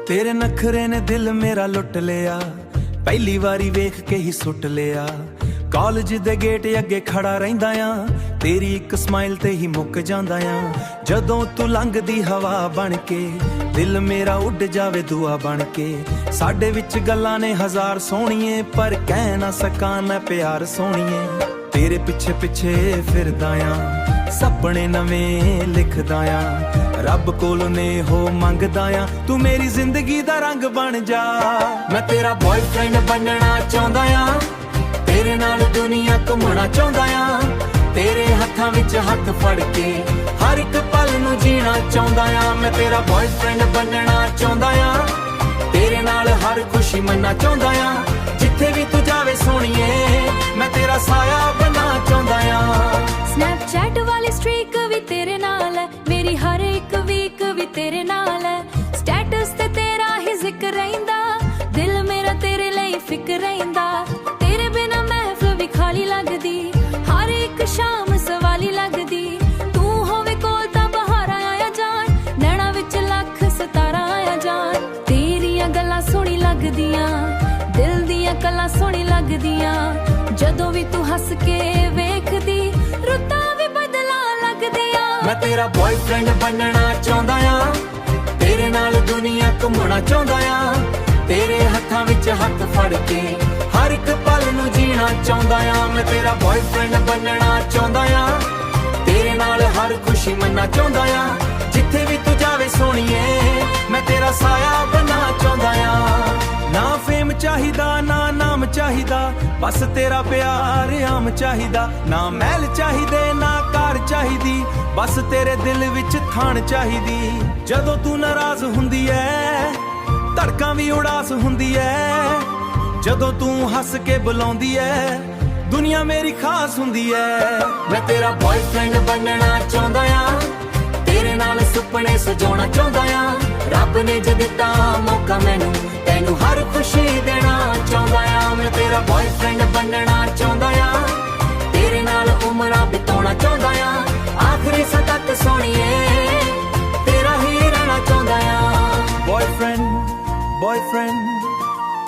तेरे नखरे ने दिल मेरा लुट लिया, पहली वारी वेख के ही सुट लिया। कॉलेज दे गेट अगे खड़ा रहिंदा आ, तेरी एक स्माइल ते ही मुक जांदा आ। जदों तू लंघदी हवा बन के, दिल मेरा उड़ जावे दुआ बन के। साडे विच गल्लां ने हजार सोहणीए, पर कह ना सकां मैं प्यार सोहणीए। तेरे पिछे पिछे फिरदा आ, सपने नवें लिखदा आ। रब कोल ने हो मंगदा आ, तू मेरी जिंदगी दा रंग बन जा। मैं तेरा बॉयफ्रेंड बनना चाहुंदा आ, तेरे नाल दुनिया घुमना चाहुंदा आ। तेरे हत्थां विच हत्थ फड़ के हर एक पल नूं जीना चाहुंदा आ। मैं तेरा बॉयफ्रेंड बनना चाहुंदा आ, तेरे नाल हर खुशी मना चाहुंदा आ। जिथे भी तू जावे सोहणीए, मैं तेरा साया बनना चाहुंदा आ। स्नैपचैट वाली स्ट्रीक भी तेरे नाल है, मेरी हर एक वीक भी तेरे नाल है। स्टेटस ते तेरा ही जिक्र रहिंदा, दिल मेरा तेरे लिए फिक्र रहिंदा। तेरे बिना महफिल भी खाली लगदी, हर एक शाम सवाली लगदी। तू होवे कोल तां बहार आया जान, नैना विच लख सितारा आया जान। तेरियां गल्लां सोहणी लगदियां, दिल दियां गल्लां सोहणी लगदियां। जदों भी तू हस के वेखदी, रुत्तां भी बदला लगदियां। मैं तेरा बॉयफ्रेंड बनना चाहुंदा आ, तेरे नाल दुनिया घुमना चाहुंदा आ। तेरे हत्थां विच हत्थ फड़ के हर एक पल नूं जीना चाहुंदा आ। मैं तेरा बॉयफ्रेंड बनना चाहुंदा आ, तेरे नाल हर खुशी मना चाहुंदा आ। जिथे भी तू जावे सोहणीए, मैं तेरा साया बनना चाहुंदा आ। ना फेम चाहिदा ना नाम चाहिदा, बस तेरा प्यार आम चाहिदा। ना महल चाहिदे ना कार चाहिदी, बस तेरे दिल विच थान चाहिदी। जदों तू नाराज हुंदी ऐ, धड़कां भी उड़ास हुंदी ऐ। जदों तू हस के बुलाउंदी ऐ, दुनिया मेरी खास हुंदी ऐ। मैं तेरा बॉयफ्रेंड बनना चाहुंदा आ, तेरे नाल सुपने सजाउणा चाहुंदा आ। रब ने जे दित्ता मौका मैनू, तैनू हर खुशी देना चाहुंदा आ। मैं तेरा बॉयफ्रेंड बनना चाहुंदा आ, तेरे नाल उमरां बिताउणा चाहुंदा आ। आखिरी सां तक सोहणीए, तेरा ही रहना चाहुंदा आ। बॉयफ्रेंड बॉयफ्रेंड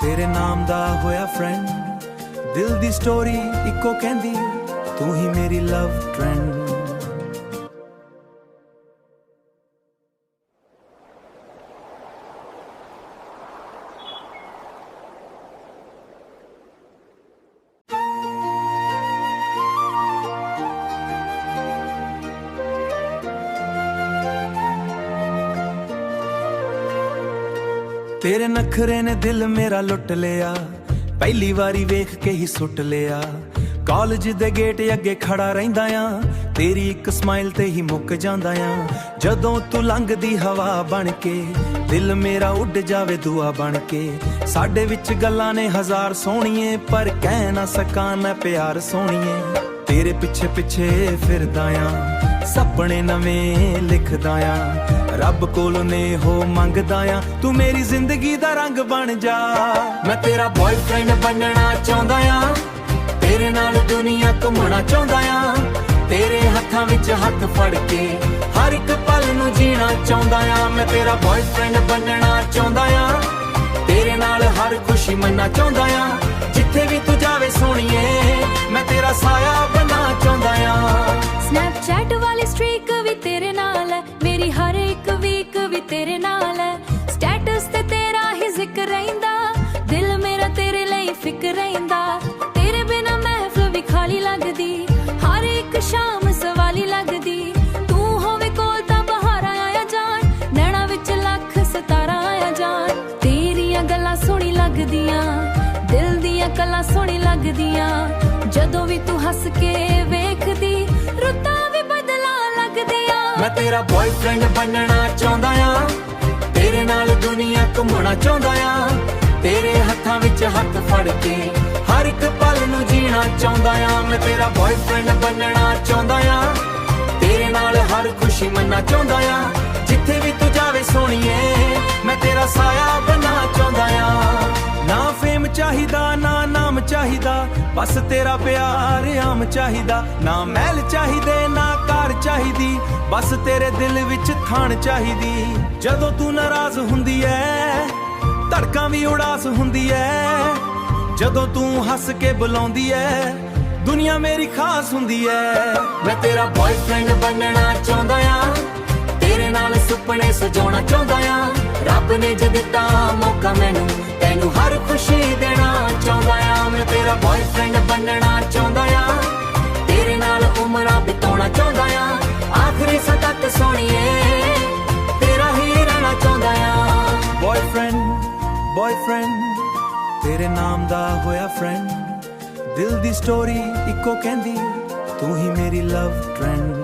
तेरे नाम दा होया फ्रेंड, दिल दी स्टोरी इक्को कहंदी, तू ही मेरी लव ट्रेंड। तेरे नखरे ने दिल मेरा लुट लिया, पहली वारी वेख के ही सुट लिया। कॉलेज दे गेट अगे खड़ा रहिंदा आ, तेरी एक स्माइल ते ही मुक जांदा आ। जदों तू लंघदी हवा बन के, दिल मेरा उड़ जावे दुआ बन के। साडे विच गल्लां ने हजार सोहणीए, पर कह ना सकां मैं प्यार सोहणीए। तेरे पिछे पिछे फिरदा आ, सपने नवें लिखदा आ। रब कोल ने हो मंगदा आ, तू मेरी जिंदगी दा रंग बन जा। मैं तेरा बॉयफ्रेंड बनना चाहुंदा आ, तेरे नाल दुनिया घुमना चाहुंदा आ। तेरे हत्थां विच हत्थ फड़ के हर एक पल नूं जीना चाहुंदा आ। मैं तेरा बॉयफ्रेंड बनना चाहुंदा आ, तेरे नाल हर खुशी मना चाहुंदा आ। जिथे भी तू जावे सोहणीए, मैं तेरा साया बनना चाहुंदा आ। स्नैपचैट वाली स्ट्रीक भी तेरे नाल है, मेरी हर एक वीक भी तेरे नाल है। स्टेटस ते तेरा ही जिक्र रहिंदा, दिल मेरा तेरे लिए फिक्र रहिंदा। तेरे बिना महफिल भी खाली लगदी, हर एक शाम सवाली लगदी। तू होवे कोल तां बहार आया जान, नैना विच लख सितारा आया जान। तेरियां गल्लां सोहणी लगदियां, दिल दियां गल्लां सोहणी लगदियां। जदों भी तू हस के वेखदी, रुत्तां भी बदला लगदियां। मैं तेरा बॉयफ्रेंड बनना चाहुंदा आ, तेरे नाल दुनिया घुमना चाहुंदा आ। तेरे हत्थां विच हत्थ फड़ के हर एक पल नूं जीना चाहुंदा आ। मैं तेरा बॉयफ्रेंड बनना चाहुंदा आ, तेरे नाल हर खुशी मना चाहुंदा आ। जिथे भी तू जावे सोहणीए, मैं तेरा साया बनना चाहुंदा आ। ਨਾ ਫੇਮ ਚਾਹੀਦਾ ਨਾ ਨਾਮ ਚਾਹੀਦਾ, ਬਸ ਤੇਰਾ ਪਿਆਰ ਆਮ ਚਾਹੀਦਾ। ਨਾ ਮਹਿਲ ਚਾਹੀਦੇ ਨਾ ਕਾਰ ਚਾਹੀਦੀ, ਬਸ ਤੇਰੇ ਦਿਲ ਵਿੱਚ ਥਾਣ ਚਾਹੀਦੀ। ਜਦੋਂ ਤੂੰ ਨਾਰਾਜ਼ ਹੁੰਦੀ ਐ ਧੜਕਾਂ ਵੀ ਉਡਾਸ ਹੁੰਦੀ ਐ, ਜਦੋਂ ਤੂੰ ਹੱਸ ਕੇ ਬੁਲਾਉਂਦੀ ਐ ਦੁਨੀਆ ਮੇਰੀ ਖਾਸ ਹੁੰਦੀ ਐ। ਮੈਂ ਤੇਰਾ ਬॉयਫ੍ਰੈਂਡ ਬਣਨਾ ਚਾਹੁੰਦਾ ਆ, ਤੇਰੇ ਨਾਲ ਸੁਪਨੇ ਸਜਾਉਣਾ ਚਾਹੁੰਦਾ ਆ। ਰੱਬ ਨੇ ਜੇ ਦਿੱਤਾ ਮੌਕਾ ਮੈਨੂੰ, ਤੈਨੂੰ ਹਰ ਖੁਸ਼ੀ ਦੇਣਾ ਚਾਹੁੰਦਾ ਆ। ਮੈਂ ਤੇਰਾ ਬॉयਫ੍ਰੈਂਡ ਬਣਨਾ ਚਾਹੁੰਦਾ ਆ, ਤੇਰੇ ਨਾਲ ਉਮਰਾਂ ਬਿਤਾਉਣਾ ਚਾਹੁੰਦਾ ਆ। ਆਖਰੀ ਸਾਹ ਤੱਕ ਸੋਹਣੀਏ ਤੇਰਾ ਹੀ ਰਹਿਣਾ ਚਾਹੁੰਦਾ ਆ। ਬॉयਫ੍ਰੈਂਡ ਤੇਰੇ ਨਾਮ ਦਾ ਹੋਇਆ ਫਰੈਂਡ, ਦਿਲ ਦੀ ਸਟੋਰੀ ਇੱਕੋ ਕਹਿੰਦੀ ਤੂੰ ਹੀ ਮੇਰੀ ਲਵ ਟ੍ਰੈਂਡ।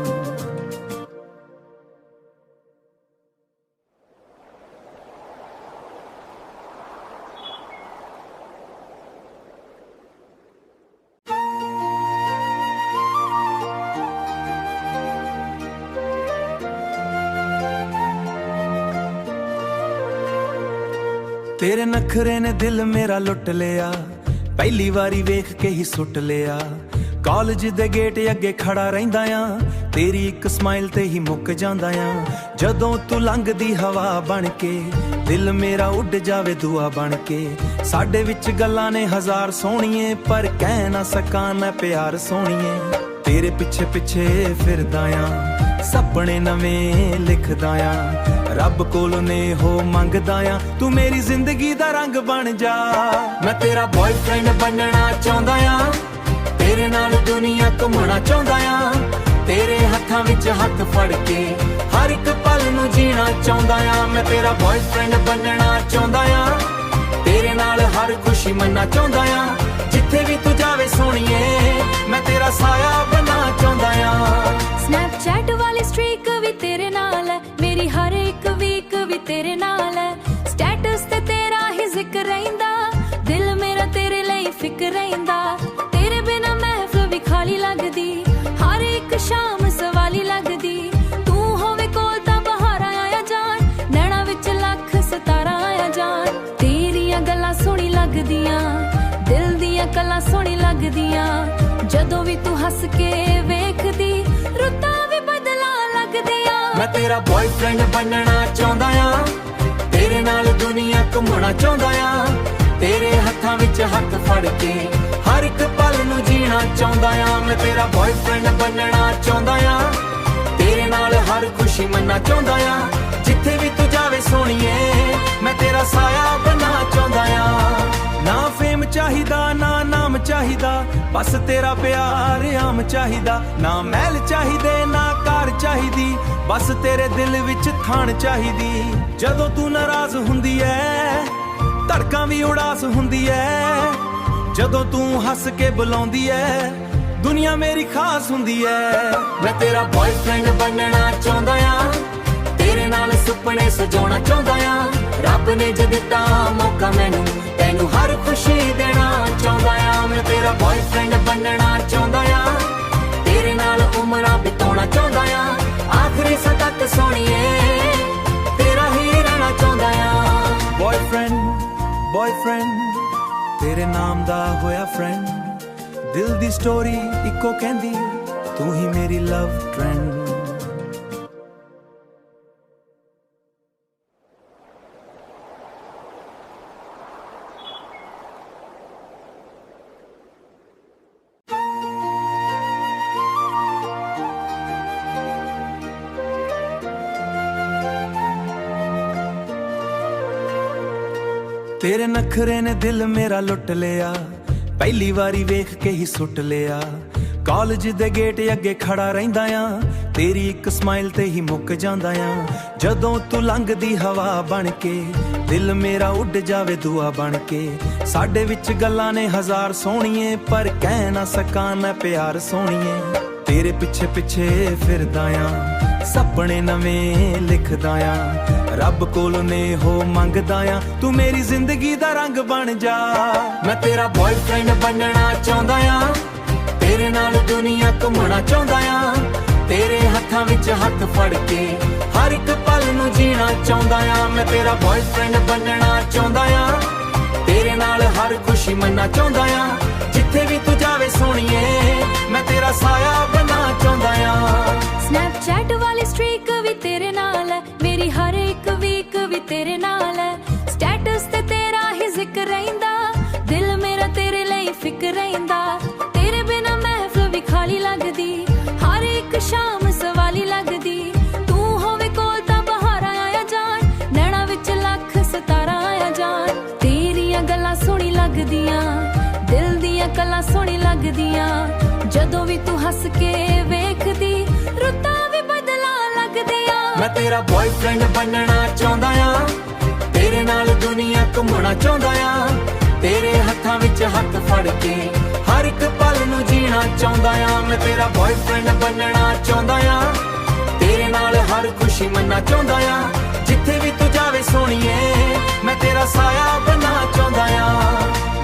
ਤੇਰੇ ਨਖਰੇ ਨੇ ਦਿਲ ਮੇਰਾ ਲੁੱਟ ਲਿਆ, ਪਹਿਲੀ ਵਾਰੀ ਵੇਖ ਕੇ ਹੀ ਸੁੱਟ ਲਿਆ। ਕਾਲਜ ਦੇ ਗੇਟ ਅੱਗੇ ਖੜਾ ਰਹਿੰਦਾ ਆ, ਤੇਰੀ ਇੱਕ ਸਮਾਈਲ ਤੇ ਹੀ ਮੁੱਕ ਜਾਂਦਾ ਆ। ਜਦੋਂ ਤੂੰ ਲੰਘਦੀ ਹਵਾ ਬਣ ਕੇ, ਦਿਲ ਮੇਰਾ ਉੱਡ ਜਾਵੇ ਦੁਆ ਬਣ ਕੇ। ਸਾਡੇ ਵਿੱਚ ਗੱਲਾਂ ਨੇ ਹਜ਼ਾਰ ਸੋਹਣੀਏ, ਪਰ ਕਹਿ ਨਾ ਸਕਾਂ ਮੈਂ ਪਿਆਰ ਸੋਹਣੀਏ। ਤੇਰੇ ਪਿੱਛੇ ਪਿੱਛੇ ਫਿਰਦਾ ਆ, ਸੁਪਨੇ ਨਵੇਂ ਲਿਖਦਾ ਆ। ਰੱਬ ਕੋਲੋਂ ਨੇ ਹੋ ਮੰਗਦਾ ਆ, ਤੂੰ ਮੇਰੀ ਜ਼ਿੰਦਗੀ ਦਾ ਰੰਗ ਬਣ ਜਾ। ਮੈਂ ਤੇਰਾ ਬॉयਫ੍ਰੈਂਡ ਬਣਨਾ ਚਾਹੁੰਦਾ ਆ, ਤੇਰੇ ਨਾਲ ਦੁਨੀਆ ਘੁੰਮਣਾ ਚਾਹੁੰਦਾ ਆ। ਤੇਰੇ ਹੱਥਾਂ ਵਿੱਚ ਹੱਥ ਫੜ ਕੇ ਹਰ ਇੱਕ ਪਲ ਨੂੰ ਜੀਣਾ ਚਾਹੁੰਦਾ ਆ। ਮੈਂ ਤੇਰਾ ਬॉयਫ੍ਰੈਂਡ ਬਣਨਾ ਚਾਹੁੰਦਾ ਆ, ਤੇਰੇ ਨਾਲ ਹਰ ਖੁਸ਼ੀ ਮੰਨਣਾ ਚਾਹੁੰਦਾ ਆ। ਜਿੱਥੇ ਵੀ ਤੂੰ ਜਾਵੇ ਸੋਹਣੀਏ ਮੈਂ ਤੇਰਾ ਸਾਇਆ ਬਣਨਾ ਚਾਹੁੰਦਾ ਆ। ਸਨੈਪਚੈਟ ਵਾਲੀ ਸਟ੍ਰੀਕ ਵੀ ਤੇਰੇ ਨਾਲ ਹੈ, ਮੇਰੀ ਹਰ ਇੱਕ ਵੀਕ ਵੀ ਤੇਰੇ ਨਾਲ ਹੈ। ਸਟੇਟਸ ਤੇ ਤੇਰਾ ਹੀ ਜ਼ਿਕਰ ਰਹਿੰਦਾ, ਦਿਲ ਮੇਰਾ ਤੇਰੇ ਲਈ ਫਿਕਰ ਰਹਿੰਦਾ। ਤੇਰੇ ਬਿਨਾ ਮਹਿਫਲ ਵੀ ਖਾਲੀ ਲੱਗਦੀ, ਹਰ ਇੱਕ ਸ਼ਾਮ ਸਵਾਲੀ ਲੱਗਦੀ। ਤੂੰ ਹੋਵੇ ਕੋਲ ਤਾਂ ਬਹਾਰਾਂ ਆਇਆ ਜਾਣ, ਨੈਣਾ ਵਿੱਚ ਲੱਖ ਸਿਤਾਰਾ ਆਇਆ ਜਾਣ। ਤੇਰੀਆਂ ਗੱਲਾਂ ਸੋਹਣੀ ਲੱਗਦੀਆਂ, ਦਿਲ ਦੀਆਂ ਗੱਲਾਂ ਸੋਹਣੀ ਲੱਗਦੀਆਂ। ਜਦੋਂ ਵੀ ਤੂੰ ਹੱਸ ਕੇ ਵੇਖਦੀ, ਰੁੱਤਾਂ ਵੀ ਬਦਲਾਂ ਲੱਗਦੀਆਂ। ਮੈਂ ਤੇਰਾ ਬॉयਫ੍ਰੈਂਡ ਬਣਨਾ ਚਾਹੁੰਦਾ ਆ, ਤੇਰੇ ਨਾਲ ਦੁਨੀਆ ਘੁੰਮਣਾ ਚਾਹੁੰਦਾ ਆ। ਤੇਰੇ ਹੱਥਾਂ ਵਿੱਚ ਹੱਥ ਫੜ ਕੇ ਹਰ ਇੱਕ ਪਲ ਨੂੰ ਜੀਣਾ ਚਾਹੁੰਦਾ ਆ। ਮੈਂ ਤੇਰਾ ਬॉयਫ੍ਰੈਂਡ ਬਣਨਾ ਚਾਹੁੰਦਾ ਆ, ਤੇਰੇ ਨਾਲ ਹਰ ਖੁਸ਼ੀ ਮੰਨਣਾ ਚਾਹੁੰਦਾ ਆ। ਜਿੱਥੇ ਵੀ ਤੂੰ ਜਾਵੇ ਸੋਹਣੀਏ ਮੈਂ ਤੇਰਾ ਸਾਇਆ ਬਣਨਾ ਚਾਹੁੰਦਾ ਆ। ਨਾ ਫੇਮ ਚਾਹੀਦਾ ਨਾ ਨਾਮ ਚਾਹੀਦਾ, ਬਸ ਤੇਰਾ ਪਿਆਰ ਆਮ ਚਾਹੀਦਾ। ਨਾ ਮਹਿਲ ਚਾਹੀਦੇ ਨਾ ਕਾਰ ਚਾਹੀਦੀ, ਬਸ ਤੇਰੇ ਦਿਲ ਵਿੱਚ ਥਾਣ ਚਾਹੀਦੀ। ਜਦੋਂ ਤੂੰ ਨਾਰਾਜ਼ ਹੁੰਦੀ ਐ ਧੜਕਾਂ ਵੀ ਉਡਾਸ ਹੁੰਦੀ ਐ, ਜਦੋਂ ਤੂੰ ਹੱਸ ਕੇ ਬੁਲਾਉਂਦੀ ਐ ਦੁਨੀਆ ਮੇਰੀ ਖਾਸ ਹੁੰਦੀ ਐ। ਮੈਂ ਤੇਰਾ ਬॉयਫ੍ਰੈਂਡ ਬਣਨਾ ਚਾਹੁੰਦਾ ਆ, ਤੇਰੇ ਨਾਲ ਸੁਪਨੇ ਸਜਾਉਣਾ ਚਾਹੁੰਦਾ ਆ। ਰੱਬ ਨੇ ਜੇ ਦਿੱਤਾ ਮੌਕਾ ਮੈਨੂੰ, ਤੈਨੂੰ ਹਰ ਖੁਸ਼ੀ ਦੇਣਾ ਚਾਹੁੰਦਾ ਆ। ਮੈਂ ਤੇਰਾ ਬॉयਫ੍ਰੈਂਡ ਬਣਨਾ ਚਾਹੁੰਦਾ ਆ, ਤੇਰੇ ਨਾਲ ਉਮਰਾਂ ਬਿਤਾਉਣਾ ਚਾਹੁੰਦਾ ਆ। ਆਖਰੀ ਸਾਹ ਤੱਕ ਸੋਹਣੀਏ ਤੇਰਾ ਹੀ ਰਹਿਣਾ ਚਾਹੁੰਦਾ ਆ। ਬॉयਫ੍ਰੈਂਡ ਤੇਰੇ ਨਾਮ ਦਾ ਹੋਇਆ ਫਰੈਂਡ, ਦਿਲ ਦੀ ਸਟੋਰੀ ਇੱਕੋ ਕਹਿੰਦੀ ਤੂੰ ਹੀ ਮੇਰੀ ਲਵ ਟ੍ਰੈਂਡ। ਤੇਰੇ ਨਖਰੇ ਨੇ ਦਿਲ ਮੇਰਾ ਲੁੱਟ ਲਿਆ, ਪਹਿਲੀ ਵਾਰੀ ਵੇਖ ਕੇ ਹੀ ਸੁੱਟ ਲਿਆ। ਕਾਲਜ ਦੇ ਗੇਟ ਅੱਗੇ ਖੜਾ ਰਹਿੰਦਾ ਆ, ਤੇਰੀ ਇੱਕ ਸਮਾਈਲ ਤੇ ਹੀ ਮੁੱਕ ਜਾਂਦਾ ਆ। ਜਦੋਂ ਤੂੰ ਲੰਘਦੀ ਹਵਾ ਬਣ ਕੇ, ਦਿਲ ਮੇਰਾ ਉੱਡ ਜਾਵੇ ਦੁਆ ਬਣ ਕੇ। ਸਾਡੇ ਵਿੱਚ ਗੱਲਾਂ ਨੇ ਹਜ਼ਾਰ ਸੋਹਣੀਏ, ਪਰ ਕਹਿ ਨਾ ਸਕਾਂ ਮੈਂ ਪਿਆਰ ਸੋਹਣੀਏ। ਤੇਰੇ ਪਿੱਛੇ ਪਿੱਛੇ ਫਿਰਦਾ ਆ, ਸੁਪਨੇ ਨਵੇਂ ਲਿਖਦਾ ਆ। ਰੱਬ ਕੋਲੋਂ ਨੇ ਹੋ ਮੰਗਦਾ ਆ, ਤੂੰ ਮੇਰੀ ਜ਼ਿੰਦਗੀ ਦਾ ਰੰਗ ਬਣ ਜਾ। ਮੈਂ ਤੇਰਾ ਬॉयਫ੍ਰੈਂਡ ਬਣਨਾ ਚਾਹੁੰਦਾ ਆ, ਤੇਰੇ ਨਾਲ ਦੁਨੀਆ ਘੁੰਮਣਾ ਚਾਹੁੰਦਾ ਆ। ਤੇਰੇ ਹੱਥਾਂ ਵਿੱਚ ਹੱਥ ਫੜ ਕੇ ਹਰ ਇੱਕ ਪਲ ਨੂੰ ਜੀਣਾ ਚਾਹੁੰਦਾ ਆ। ਮੈਂ ਤੇਰਾ ਬॉयਫ੍ਰੈਂਡ ਬਣਨਾ ਚਾਹੁੰਦਾ ਆ, ਤੇਰੇ ਨਾਲ ਹਰ ਖੁਸ਼ੀ ਮੰਨਣਾ ਚਾਹੁੰਦਾ ਆ ਜਿੱਥੇ ਵੀ ਤੂੰ ਜਾਵੇ ਸੋਹਣੀਏ ਮੈਂ ਤੇਰਾ ਸਾਇਆ ਬਣਨਾ ਚਾਹੁੰਦਾ ਆ ਸਨੈਪਚੈਟ ਵਾਲੀ ਸਟ੍ਰੀਕ ਵੀ ਤੇਰੇ ਨਾਲ ਹੈ ਮੇਰੀ ਹਰ ਇੱਕ ਵੀਕ ਵੀ ਤੇਰੇ ਨਾਲ ਹੈ ਸਟੇਟਸ ਤੇ ਤੇਰਾ ਹੀ ਜ਼ਿਕਰ ਰਹਿੰਦਾ ਦਿਲ ਮੇਰਾ ਤੇਰੇ ਲਈ ਫਿਕਰ ਰਹਿੰਦਾ ਤੇਰੇ ਬਿਨਾ ਮਹਿਫਲ ਵੀ ਖਾਲੀ ਲੱਗਦੀ ਹਰ ਇੱਕ ਸ਼ਾਮ ਸਵਾਲੀ ਲੱਗਦੀ ਤੂੰ ਹੋਵੇ ਕੋਲ ਤਾਂ ਬਹਾਰਾਂ ਆਇਆ ਜਾਣ ਨੈਣਾ ਵਿੱਚ ਲੱਖ ਸਿਤਾਰਾ ਆਇਆ ਜਾਣ ਤੇਰੀਆਂ ਗੱਲਾਂ ਸੋਹਣੀ ਲੱਗਦੀਆਂ ਦਿਲ ਦੀਆਂ ਗੱਲਾਂ ਸੋਹਣੀ ਲੱਗਦੀਆਂ ਜਦੋਂ ਵੀ ਤੂੰ ਹੱਸ ਕੇ ਵੇਖਦੀ ਰੁੱਤਾਂ ਵੀ ਬਦਲਾਂ ਲੱਗਦੀਆਂ ਮੈਂ ਤੇਰਾ ਬॉयਫ੍ਰੈਂਡ ਬਣਨਾ ਚਾਹੁੰਦਾ ਆ ਤੇਰੇ ਨਾਲ ਦੁਨੀਆ ਘੁੰਮਣਾ ਚਾਹੁੰਦਾ ਆ ਤੇਰੇ ਹੱਥਾਂ ਵਿੱਚ ਹੱਥ ਫੜ ਕੇ ਹਰ ਇੱਕ ਪਲ ਨੂੰ ਜੀਣਾ ਚਾਹੁੰਦਾ ਆ ਮੈਂ ਤੇਰਾ ਬॉयਫ੍ਰੈਂਡ ਬਣਨਾ ਚਾਹੁੰਦਾ ਆ ਤੇਰੇ ਨਾਲ ਹਰ ਖੁਸ਼ੀ ਮੰਨਣਾ ਚਾਹੁੰਦਾ ਆ ਜਿੱਥੇ ਵੀ ਤੂੰ ਜਾਵੇ ਸੋਹਣੀਏ ਮੈਂ ਤੇਰਾ ਸਾਇਆ ਬਣਨਾ ਚਾਹੁੰਦਾ ਆ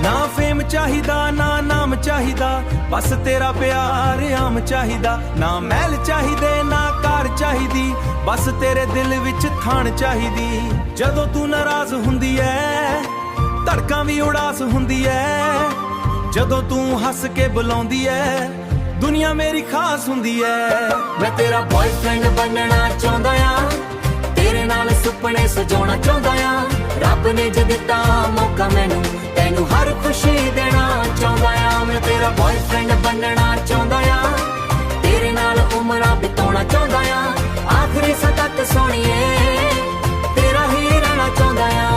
ਨਾ ਫੇਮ ਚਾਹੀਦਾ ਨਾ ਨਾਮ ਚਾਹੀਦਾ ਬਸ ਤੇਰਾ ਪਿਆਰ ਆਮ ਚਾਹੀਦਾ ਨਾ ਮਹਿਲ ਚਾਹੀਦੇ ਨਾ ਕਾਰ ਚਾਹੀਦੀ ਬਸ ਤੇਰੇ ਦਿਲ ਵਿੱਚ ਥਾਣ ਚਾਹੀਦੀ ਜਦੋਂ ਤੂੰ ਨਾਰਾਜ਼ ਹੁੰਦੀ ਐ ਧੜਕਾਂ ਵੀ ਉਡਾਸ ਹੁੰਦੀ ਐ ਜਦੋਂ ਤੂੰ ਹੱਸ ਕੇ ਬੁਲਾਉਂਦੀ ਐ ਦੁਨੀਆ ਮੇਰੀ ਖਾਸ ਹੁੰਦੀ ਐ ਮੈਂ ਤੇਰਾ ਬॉयਫ੍ਰੈਂਡ ਬਣਨਾ ਚਾਹੁੰਦਾ ਆ ਤੇਰੇ ਨਾਲ ਸੁਪਨੇ ਸਜਾਉਣਾ ਚਾਹੁੰਦਾ ਆ ਰੱਬ ਨੇ ਜੇ ਦਿੱਤਾ ਮੌਕਾ ਮੈਨੂੰ ਤੈਨੂੰ ਹਰ ਖੁਸ਼ੀ ਦੇਣਾ ਚਾਹੁੰਦਾ ਆ ਮੈਂ ਤੇਰਾ ਬॉयਫ੍ਰੈਂਡ ਬਣਨਾ ਚਾਹੁੰਦਾ ਆ ਤੇਰੇ ਨਾਲ ਉਮਰਾਂ ਬਿਤਾਉਣਾ ਚਾਹੁੰਦਾ ਆ ਆਖਰੀ ਸਾਹ ਤੱਕ ਸੋਹਣੀਏ ਤੇਰਾ ਹੀ ਰਹਿਣਾ ਚਾਹੁੰਦਾ ਆ